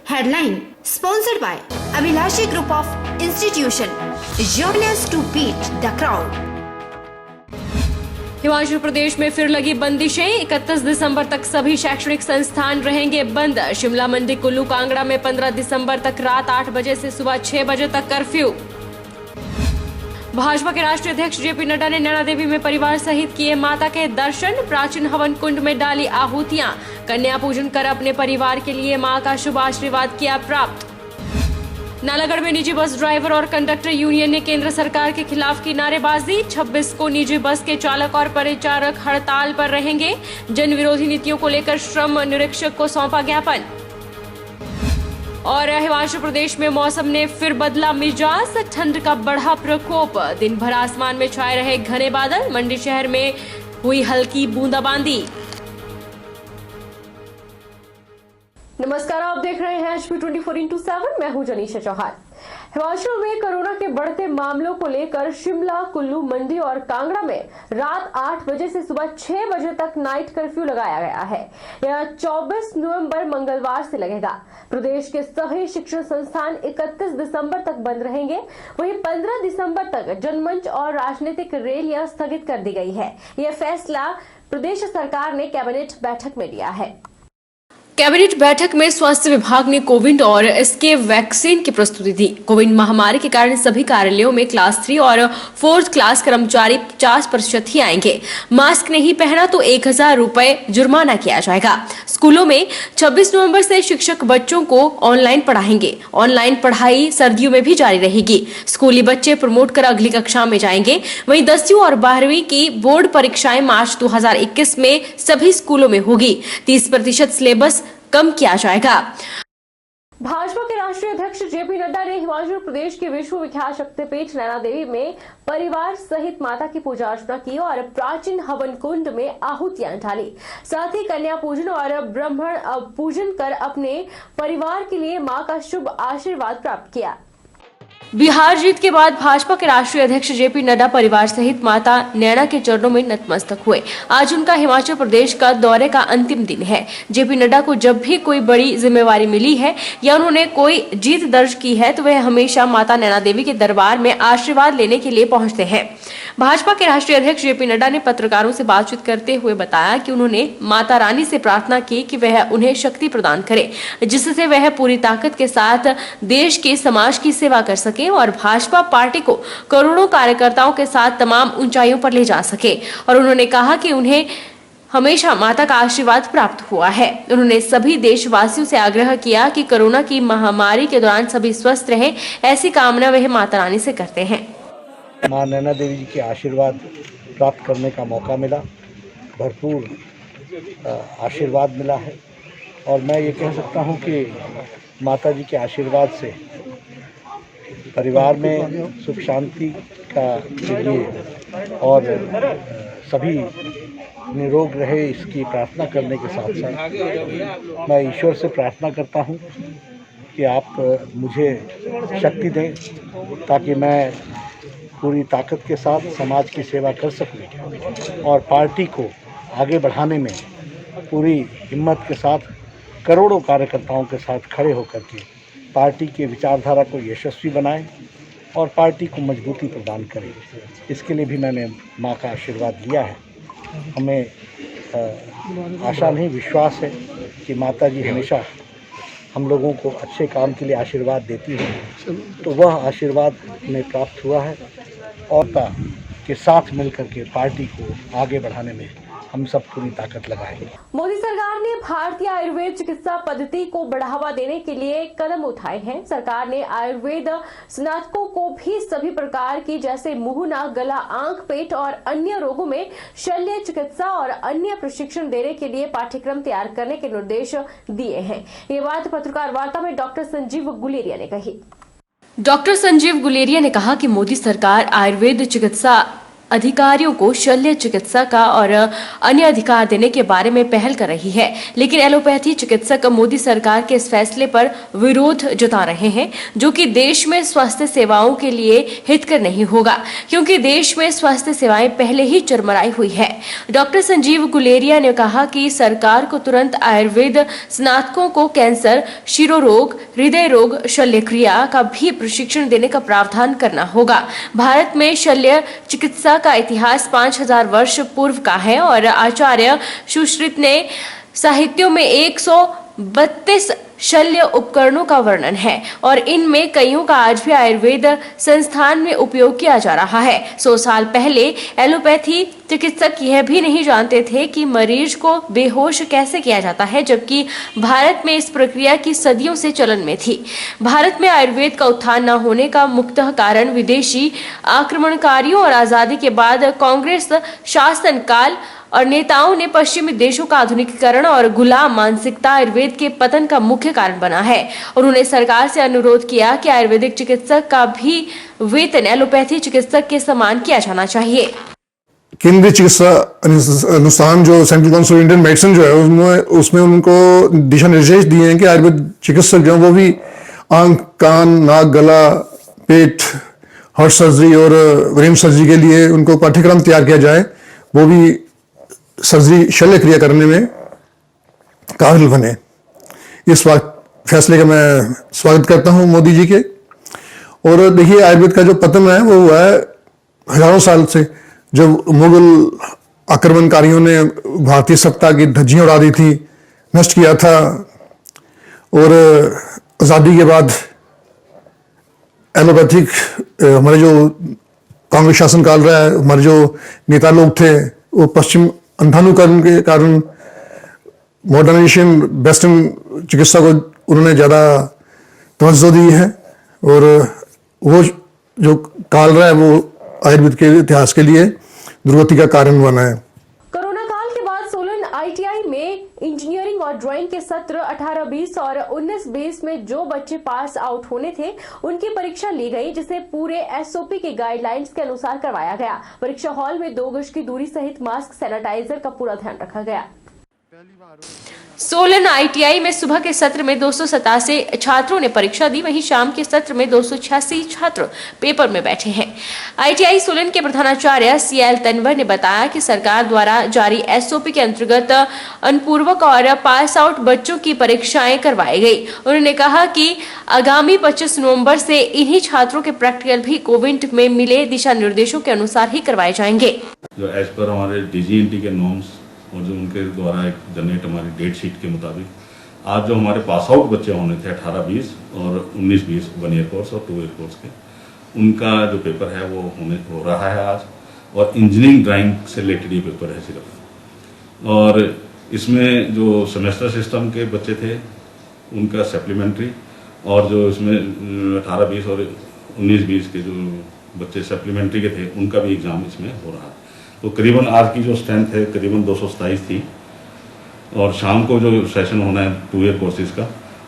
Headline sponsored by Abhilashi Group of Institution. Join us to beat the crowd. Himachal Pradesh में फिर लगी बंदिशें। 31 दिसंबर तक सभी शैक्षणिक संस्थान रहेंगे बंद। शिमला, मंडी, कुल्लू, कांगड़ा में 15 दिसंबर तक रात 8 बजे से सुबह 6 बजे तक कर्फ्यू। भाजपा के राष्ट्रीय अध्यक्ष जेपी नड्डा ने नैना देवी में परिवार सहित किए माता के दर्शन। प्राचीन हवन कुंड में डाली आहुतियां। कन्या पूजन कर अपने परिवार के लिए मां का शुभ आशीर्वाद किया प्राप्त। नालागढ़ में निजी बस ड्राइवर और कंडक्टर यूनियन ने केंद्र सरकार के खिलाफ की नारेबाजी। 26 को निजी बस के चालक और परिचारक हड़ताल पर रहेंगे। जन विरोधी नीतियों को लेकर श्रम निरीक्षक को सौंपा ज्ञापन। और हिमाचल प्रदेश में मौसम ने फिर बदला मिजाज। ठंड का बढ़ा प्रकोप। दिन भर आसमान में छाए रहे घने बादल। मंडी शहर में हुई हल्की बूंदाबांदी। नमस्कार, आप देख रहे हैं HP 24x7। मैं हूं जनीशा चौहान। हिमाचल में कोरोना के बढ़ते मामलों को लेकर शिमला, कुल्लू, मंडी और कांगड़ा में रात 8 बजे से सुबह 6 बजे तक नाइट कर्फ्यू लगाया गया है। यह 24 नवंबर मंगलवार से लगेगा। प्रदेश के सभी शिक्षण संस्थान 31 दिसंबर तक बंद रहेंगे। वहीं 15 दिसंबर तक जनमंच और राजनीतिक रैलियां स्थगित कर दी गई है। यह फैसला प्रदेश सरकार ने कैबिनेट बैठक में लिया है। कैबिनेट बैठक में स्वास्थ्य विभाग ने कोविड और इसके वैक्सीन की प्रस्तुति दी। कोविड महामारी के कारण सभी कार्यालयों में क्लास 3 और 4th क्लास कर्मचारी 50% ही आएंगे। मास्क नहीं पहना तो 1000 रुपए जुर्माना किया जाएगा। स्कूलों में 26 नवंबर से शिक्षक बच्चों को ऑनलाइन पढ़ाएंगे। ऑनलाइन पढ़ाई सर्दियों में भी जारी रहेगी। स्कूली बच्चे प्रमोट कर अगली कक्षा में जाएंगे। वहीं 10वीं और 12वीं की बोर्ड परीक्षाएं मार्च 2021 में सभी स्कूलों में होगी। 30% सिलेबस कम किया जाएगा। भाजपा के राष्ट्रीय अध्यक्ष जेपी नड्डा ने हिमाचल प्रदेश के विश्वविख्यात शक्तिपीठ नैना देवी में परिवार सहित माता की पूजा अर्चना की और प्राचीन हवन कुंड में आहुतियां डाली। साथ ही कन्या पूजन और ब्राह्मण पूजन कर अपने परिवार के लिए मां का शुभ आशीर्वाद प्राप्त किया। बिहार जीत के बाद भाजपा के राष्ट्रीय अध्यक्ष जेपी नड्डा परिवार सहित माता नैना के चरणों में नतमस्तक हुए। आज उनका हिमाचल प्रदेश का दौरे का अंतिम दिन है। जेपी नड्डा को जब भी कोई बड़ी जिम्मेवारी मिली है या उन्होंने कोई जीत दर्ज की है तो वह हमेशा माता नैना देवी के दरबार में आशीर्वाद लेने के लिए पहुंचते हैं। भाजपा के राष्ट्रीय अध्यक्ष जेपी नड्डा ने पत्रकारों से बातचीत करते हुए बताया कि उन्होंने माता रानी से प्रार्थना की कि वह उन्हें शक्ति प्रदान करे, जिससे वह पूरी ताकत के साथ देश के समाज की सेवा कर सके और भाजपा पार्टी को करोड़ों कार्यकर्ताओं के साथ तमाम ऊंचाइयों पर ले जा सके। और उन्होंने कहा कि उन्हें हमेशा माता का आशीर्वाद प्राप्त हुआ है। उन्होंने सभी देशवासियों से आग्रह किया कि कोरोना की महामारी के दौरान सभी स्वस्थ रहें, ऐसी कामना वह माता रानी से करते हैं। मां नैना देवी जी के आशीर्वाद प्राप्त करने का मौका मिला, भरपूर आशीर्वाद मिला है और मैं ये कह सकता हूँ कि माता जी के आशीर्वाद से परिवार में सुख शांति का के लिए और सभी निरोग रहे इसकी प्रार्थना करने के साथ साथ मैं ईश्वर से प्रार्थना करता हूँ कि आप मुझे शक्ति दें ताकि मैं पूरी ताकत के साथ समाज की सेवा कर सकूं और पार्टी को आगे बढ़ाने में पूरी हिम्मत के साथ करोड़ों कार्यकर्ताओं के साथ खड़े होकर के पार्टी के विचारधारा को यशस्वी बनाएं और पार्टी को मजबूती प्रदान करें। इसके लिए भी मैंने मां का आशीर्वाद लिया है। हमें आशा नहीं, विश्वास है कि माता जी हमेशा हम लोगों को अच्छे काम के लिए आशीर्वाद देती है। तो वह आशीर्वाद हमें प्राप्त हुआ है और के साथ मिलकर के पार्टी को आगे बढ़ाने में हम सब पूरी ताकत लगाएंगे। मोदी सरकार ने भारतीय आयुर्वेद चिकित्सा पद्धति को बढ़ावा देने के लिए कदम उठाए हैं। सरकार ने आयुर्वेद स्नातकों को भी सभी प्रकार की जैसे मुंह, नाक, गला, आंख, पेट और अन्य रोगों में शल्य चिकित्सा और अन्य प्रशिक्षण देने के लिए पाठ्यक्रम तैयार करने के निर्देश दिए हैं। ये बात पत्रकार वार्ता में डॉक्टर संजीव गुलेरिया ने कही। डॉक्टर संजीव गुलेरिया ने कहा कि मोदी सरकार आयुर्वेद चिकित्सा अधिकारियों को शल्य चिकित्सा का और अन्य अधिकार देने के बारे में पहल कर रही है, लेकिन एलोपैथी चिकित्सक मोदी सरकार के इस फैसले पर विरोध जता रहे हैं, जो कि देश में स्वास्थ्य सेवाओं के लिए हितकर नहीं होगा, क्योंकि देश में स्वास्थ्य सेवाएं पहले ही चरमराई हुई है। डॉक्टर संजीव गुलेरिया ने कहा कि सरकार को तुरंत आयुर्वेद स्नातकों को कैंसर, शिरोरोग, हृदय रोग, शल्य क्रिया का भी प्रशिक्षण देने का प्रावधान करना होगा। भारत में शल्य चिकित्सा का इतिहास 5000 वर्ष पूर्व का है और आचार्य सुश्रुत ने साहित्यों में 132 शल्य उपकरणों का वर्णन है और इनमें कईयों का आज भी आयुर्वेद संस्थान में उपयोग किया जा रहा है। 100 साल पहले एलोपैथी चिकित्सक यह भी नहीं जानते थे कि मरीज को बेहोश कैसे किया जाता है, जबकि भारत में इस प्रक्रिया की सदियों से चलन में थी। भारत में आयुर्वेद का उत्थान न होने का मुख्य कारण विदेशी आक्रमणकारियों और आजादी के बाद कांग्रेस शासन काल और नेताओं ने पश्चिमी देशों का आधुनिकीकरण और गुलाम मानसिकता आयुर्वेद के पतन का मुख्य कारण बना है। उन्होंने सरकार से अनुरोध किया कि आयुर्वेदिक चिकित्सक का भी वेतन एलोपैथी चिकित्सक के समान किया जाना चाहिए। केंद्रीय चिकित्सा अनुसंधान जो central council of Indian medicine जो है उसमें उनको दिशा निर्देश दिए हैं कि आयुर्वेद चिकित्सक जो वो भी आंख, कान, नाक, गला, पेट, हार्ट सर्जरी और ब्रेन सर्जरी के लिए उनको पाठ्यक्रम तैयार किया जाए, वो भी सर्जरी शल्य क्रिया करने में काबिल बने। इस फैसले का मैं स्वागत करता हूं मोदी जी के। और देखिए, आयुर्वेद का जो पतन है वो हुआ है हजारों साल से, जब मुगल आक्रमणकारियों ने भारतीय सत्ता की धज्जियां उड़ा दी थी, नष्ट किया था। और आज़ादी के बाद एलोपैथिक हमारे जो कांग्रेस शासन काल रहा है, हमारे जो नेता लोग थे वो पश्चिम अंधानुकरण के कारण मॉडर्नाइजेशन, वेस्टर्न चिकित्सा को उन्होंने ज़्यादा तवज्जो दी है। और वो जो काल रहा है वो आयुर्वेद के इतिहास के लिए दुर्गति का कारण बना है। कोरोना काल के बाद सोलन आईटीआई में इंजीनियरिंग और ड्राइंग के सत्र 18-20 और 19-20 में जो बच्चे पास आउट होने थे उनकी परीक्षा ली गई, जिसे पूरे एसओपी के गाइडलाइंस के अनुसार करवाया गया। परीक्षा हॉल में 2 गज की दूरी सहित मास्क, सैनिटाइजर का पूरा ध्यान रखा गया। सोलन आईटीआई में सुबह के सत्र में 287 छात्रों ने परीक्षा दी, वहीं शाम के सत्र में 286 छात्र पेपर में बैठे हैं। आईटीआई सोलन के प्रधानाचार्य सीएल तनवर ने बताया कि सरकार द्वारा जारी एसओपी के अंतर्गत अनपूर्वक और पास आउट बच्चों की परीक्षाएं करवाई गई। उन्होंने कहा कि आगामी 25 नवंबर से इन्हीं छात्रों के प्रैक्टिकल भी कोविड में मिले दिशा निर्देशों के अनुसार ही करवाए जाएंगे। जो एज पर हमारे डीजीएनटी के नॉर्म्स और जो उनके द्वारा एक जनरेट हमारी डेट शीट के मुताबिक आज जो हमारे पास आउट बच्चे होने थे 18-20 और 19-20 1 ईयर कोर्स और 2 ईयर कोर्स के, उनका जो पेपर है वो हो रहा है आज। और इंजीनियरिंग ड्राइंग से रिलेटेड ये पेपर है सिर्फ। और इसमें जो सेमेस्टर सिस्टम के बच्चे थे उनका सप्लीमेंट्री, और जो इसमें 18-20 और 19-20 के जो बच्चे सप्लीमेंट्री के थे उनका भी एग्ज़ाम इसमें हो रहा है। तो करीबन आज की जो स्ट्रेंथ है करीबन 227 थी, और शाम को जो सेशन होना है 2 ईयर कोर्सेज का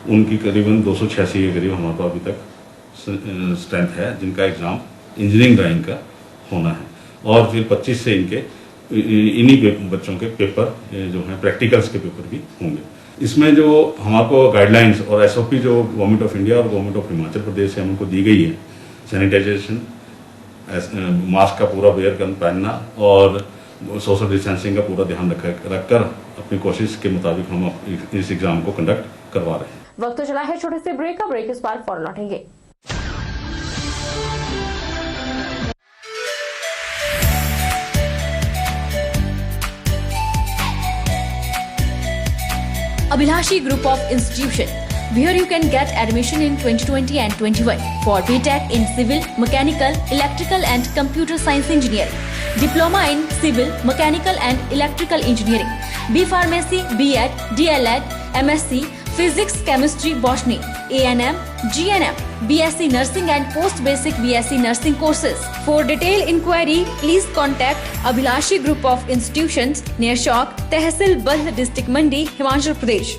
उनकी करीबन 286 के करीब हमारे पास अभी तक स्ट्रेंथ है, जिनका एग्ज़ाम इंजीनियरिंग ड्राइंग का होना है। और फिर 25 से इन्हीं बच्चों के पेपर जो हैं प्रैक्टिकल्स के पेपर भी होंगे। इसमें जो हमारे को गाइडलाइंस और एसओपी जो गवर्नमेंट ऑफ इंडिया और गवर्नमेंट ऑफ हिमाचल प्रदेश से हमको दी गई है, सैनिटाइजेशन, मास्क का पूरा वेयर पहनना और सोशल डिस्टेंसिंग का पूरा ध्यान रखकर अपनी कोशिश के मुताबिक हम इस एग्जाम को कंडक्ट करवा रहे हैं। वक्त तो चला है छोटे से ब्रेक का, ब्रेक इस बार फौरन लौटेंगे। Abhilashi Group of Institution. Here you can get admission in 2020 and 21 for BTech in Civil, Mechanical, Electrical and Computer Science Engineering, Diploma in Civil, Mechanical and Electrical Engineering, B Pharmacy, B.Ed, D.L.Ed, MSc, Physics, Chemistry, Botany, A&M, GNM, BSc Nursing and Post Basic BSc Nursing courses. For detailed inquiry, please contact Abhilashi Group of Institutions near Shok, Tehsil Bald District Mandi, Himachal Pradesh.